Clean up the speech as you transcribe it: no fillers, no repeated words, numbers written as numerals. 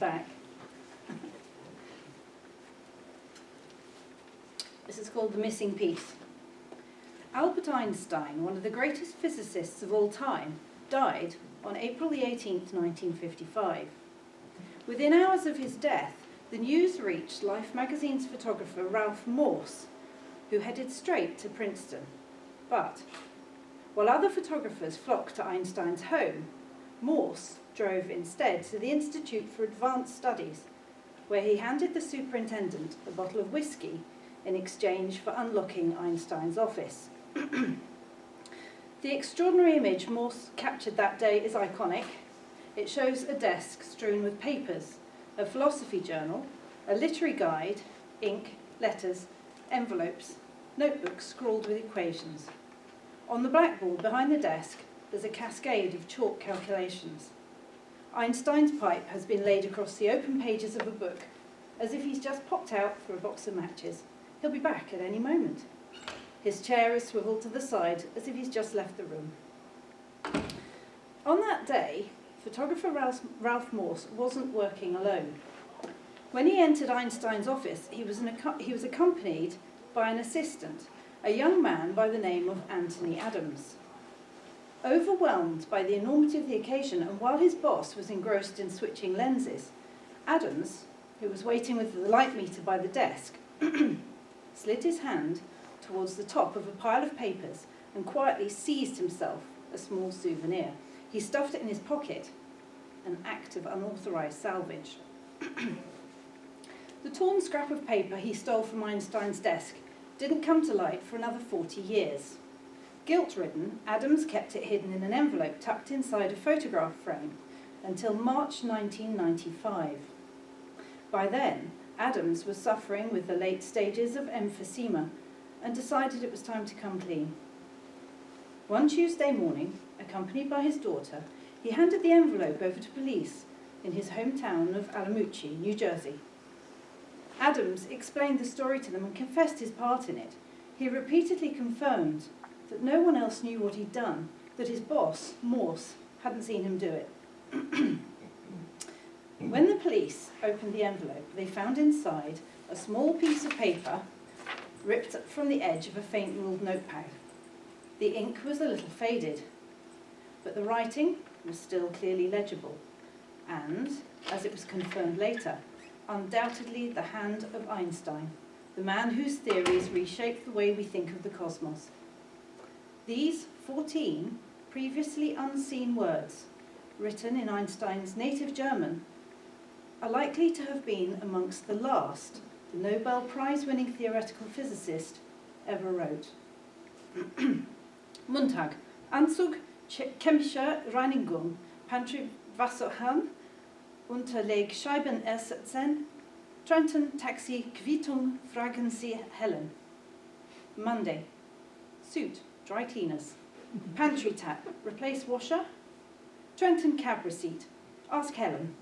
back. This is called The Missing Piece. Albert Einstein, one of the greatest physicists of all time, died on April the 18th, 1955. Within hours of his death, the news reached Life magazine's photographer Ralph Morse, who headed straight to Princeton. But while other photographers flocked to Einstein's home, Morse drove instead to the Institute for Advanced Studies, where he handed the superintendent a bottle of whiskey in exchange for unlocking Einstein's office. The extraordinary image Morse captured that day is iconic. It shows a desk strewn with papers, a philosophy journal, a literary guide, ink, letters, envelopes, notebooks scrawled with equations. On the blackboard behind the desk, there's a cascade of chalk calculations. Einstein's pipe has been laid across the open pages of a book, as if he's just popped out for a box of matches. He'll be back at any moment. His chair is swiveled to the side, as if he's just left the room. On that day, photographer Ralph Morse wasn't working alone. When he entered Einstein's office, he was accompanied by an assistant, a young man by the name of Anthony Adams. Overwhelmed by the enormity of the occasion, and while his boss was engrossed in switching lenses, Adams, who was waiting with the light meter by the desk, slid his hand towards the top of a pile of papers and quietly seized himself a small souvenir. He stuffed it in his pocket, an act of unauthorized salvage. The torn scrap of paper he stole from Einstein's desk didn't come to light for another 40 years. Guilt-ridden, Adams kept it hidden in an envelope tucked inside a photograph frame until March 1995. By then, Adams was suffering with the late stages of emphysema and decided it was time to come clean. One Tuesday morning, accompanied by his daughter, he handed the envelope over to police in his hometown of Alamuchi, New Jersey. Adams explained the story to them and confessed his part in it. He repeatedly confirmed that no one else knew what he'd done, that his boss, Morse, hadn't seen him do it. When the police opened the envelope, they found inside a small piece of paper ripped from the edge of a faint-ruled notepad. The ink was a little faded, but the writing was still clearly legible, and, as it was confirmed later, undoubtedly the hand of Einstein, the man whose theories reshaped the way we think of the cosmos. These 14 previously unseen words, written in Einstein's native German, are likely to have been amongst the last the Nobel Prize-winning theoretical physicist ever wrote. Montag, Anzug chemischer Reinigung, Pantry Wasserhahn, Unterleg Scheiben ersetzen, Trenton Taxi Quittung fragen Sie Helen. Monday, suit, dry cleaners. Pantry tap, replace washer. Trenton cab receipt, ask Helen.